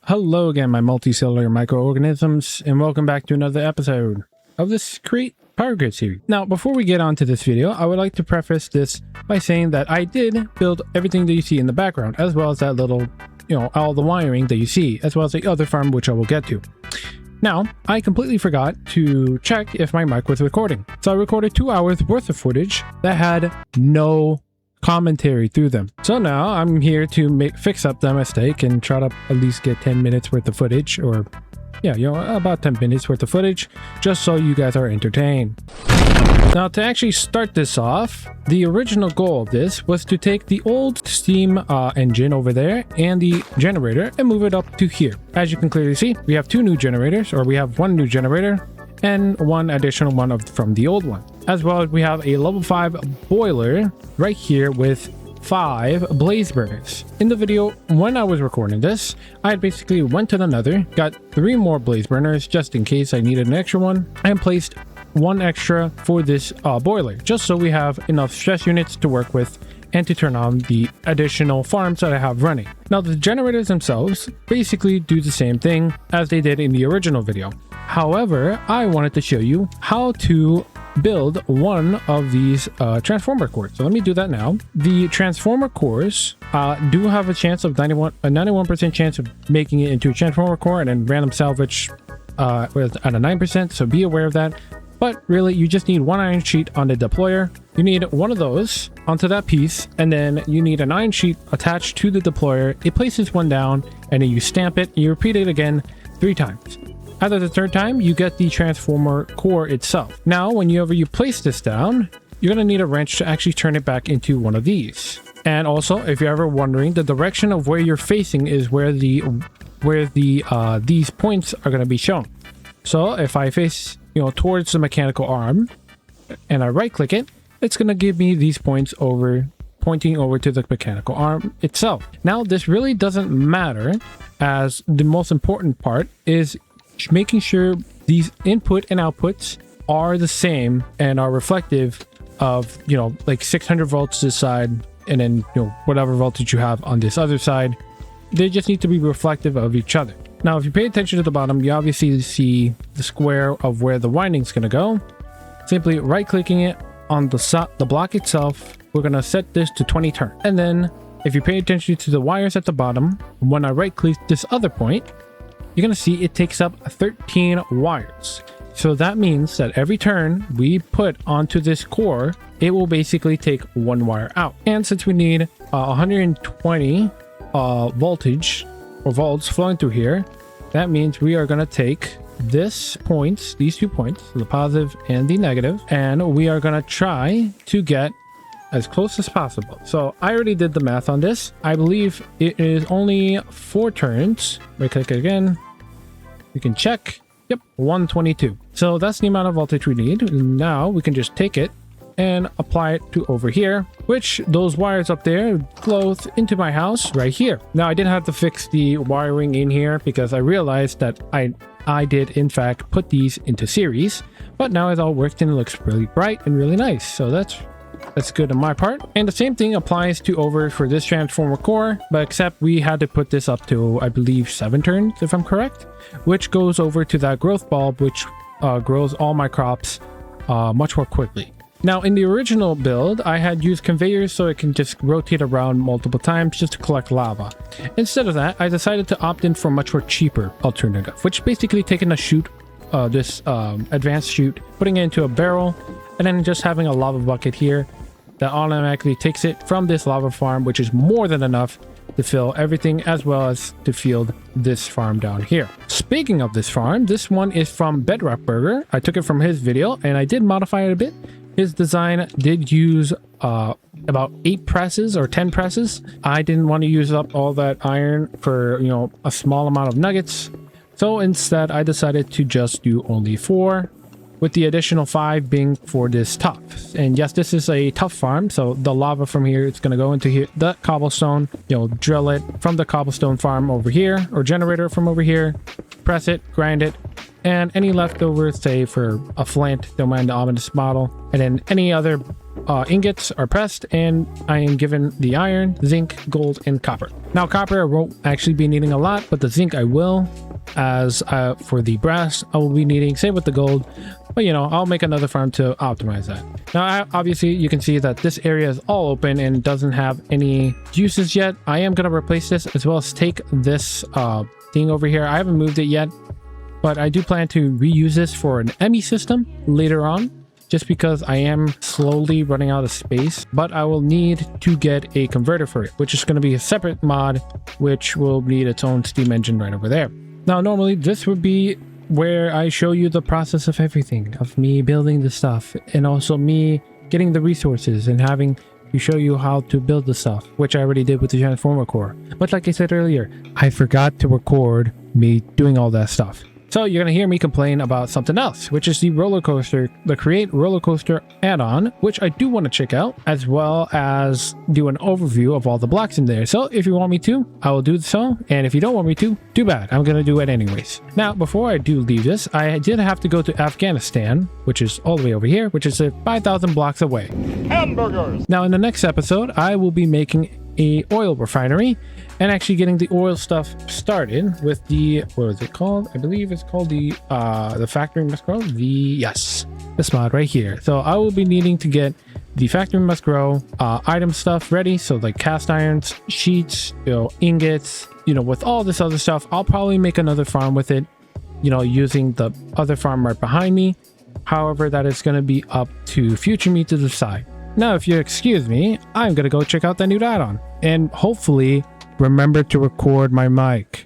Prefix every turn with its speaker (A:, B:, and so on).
A: Hello again, my multicellular microorganisms, and welcome back to another episode of this Create PowerGrid series. Now, before we get on to this video, I would like to preface this by saying that I did build everything that you see in the background, as well as that little, all the wiring that you see, as well as the other farm, which I will get to. Now, I completely forgot to check if my mic was recording. So I recorded 2 hours worth of footage that had no commentary through them. So now I'm here to fix up that mistake and try to at least get 10 minutes worth of footage, or about 10 minutes worth of footage, just so you guys are entertained. Now, to actually start this off, the original goal of this was to take the old steam engine over there and the generator and move it up to here. As you can clearly see, we have two new generators, or we have one new generator and one additional one from the old one. As well as we have a level 5 boiler right here with 5 blaze burners. In the video when I was recording this, I basically went to the nether, got 3 more blaze burners just in case I needed an extra one, and placed one extra for this boiler, just so we have enough stress units to work with and to turn on the additional farms that I have running. Now, the generators themselves basically do the same thing as they did in the original video. However, I wanted to show you how to build one of these transformer cores. So let me do that now. The transformer cores do have a chance of 91% chance of making it into a transformer core, and then random salvage at a 9%, so be aware of that. But really, you just need one iron sheet on the deployer. You need one of those onto that piece, and then you need an iron sheet attached to the deployer. It places one down, and then you stamp it, and you repeat it again 3 times. After the 3rd time, you get the transformer core itself. Now, whenever you place this down, you're going to need a wrench to actually turn it back into one of these. And also, if you're ever wondering, the direction of where you're facing is where these points are going to be shown. So if I face towards the mechanical arm and I right click it, it's going to give me these points pointing over to the mechanical arm itself. Now, this really doesn't matter, as the most important part is making sure these input and outputs are the same and are reflective of like 600 volts this side, and then whatever voltage you have on this other side. They just need to be reflective of each other. Now, if you pay attention to the bottom, you obviously see the square of where the winding is going to go. Simply right clicking it on the block itself, we're going to set this to 20 turn. And then if you pay attention to the wires at the bottom, when I right click this other point, you're going to see it takes up 13 wires. So that means that every turn we put onto this core, it will basically take 1 wire out. And since we need 120 voltage or volts flowing through here, that means we are going to take these 2 points, the positive and the negative, and we are going to try to get as close as possible. So I already did the math on this. I believe it is only 4 turns. Right click again. We can check. Yep, 122. So that's the amount of voltage we need. Now we can just take it and apply it to over here, which those wires up there flow into my house right here. Now, I did have to fix the wiring in here because I realized that I did in fact put these into series, but now it all worked and it looks really bright and really nice. So that's good on my part. And the same thing applies to over for this transformer core, but except we had to put this up to, I believe, 7 turns, if I'm correct, which goes over to that growth bulb, which grows all my crops much more quickly. Now, in the original build, I had used conveyors so it can just rotate around multiple times just to collect lava. Instead of that, I decided to opt in for a much more cheaper alternative, which basically taking a chute, this advanced chute, putting it into a barrel, and then just having a lava bucket here that automatically takes it from this lava farm, which is more than enough to fill everything, as well as to field this farm down here. Speaking of this farm, this one is from Bedrock Burger. I took it from his video and I did modify it a bit. His design did use about 8 presses or 10 presses. I didn't want to use up all that iron for a small amount of nuggets, so instead I decided to just do only 4, with the additional 5 being for this top. And yes, this is a tough farm, so the lava from here, it's going to go into here, the cobblestone, drill it from the cobblestone farm over here, or generator from over here, press it, grind it, and any leftovers, say for a flint, don't mind the ominous model, and then any other ingots are pressed, and I am given the iron, zinc, gold, and copper. Now copper I won't actually be needing a lot, but the zinc I will. As for the brass, I will be needing, same with the gold, but you know, I'll make another farm to optimize that. Now obviously you can see that this area is all open and doesn't have any uses yet. I am going to replace this, as well as take this thing over here. I haven't moved it yet, but I do plan to reuse this for an ME system later on, just because I am slowly running out of space. But I will need to get a converter for it, which is going to be a separate mod, which will need its own steam engine right over there. Now normally this would be where I show you the process of everything, of me building the stuff, and also me getting the resources and having to show you how to build the stuff, which I already did with the transformer core. But like I said earlier, I forgot to record me doing all that stuff. So you're going to hear me complain about something else, which is the roller coaster, the Create Roller Coaster add-on, which I do want to check out, as well as do an overview of all the blocks in there. So if you want me to, I will do so. And if you don't want me to, too bad. I'm going to do it anyways. Now, before I do leave this, I did have to go to Afghanistan, which is all the way over here, which is 5,000 blocks away. Hamburgers! Now, in the next episode, I will be making a oil refinery and actually getting the oil stuff started with the, what is it called? I believe it's called the factory must grow. This mod right here. So I will be needing to get the factory must grow item stuff ready. So like cast irons, sheets, you know, ingots, you know, with all this other stuff. I'll probably make another farm with it, you know, using the other farm right behind me. However, that is going to be up to future me to decide. Now, if you excuse me, I'm going to go check out that new add-on and hopefully remember to record my mic.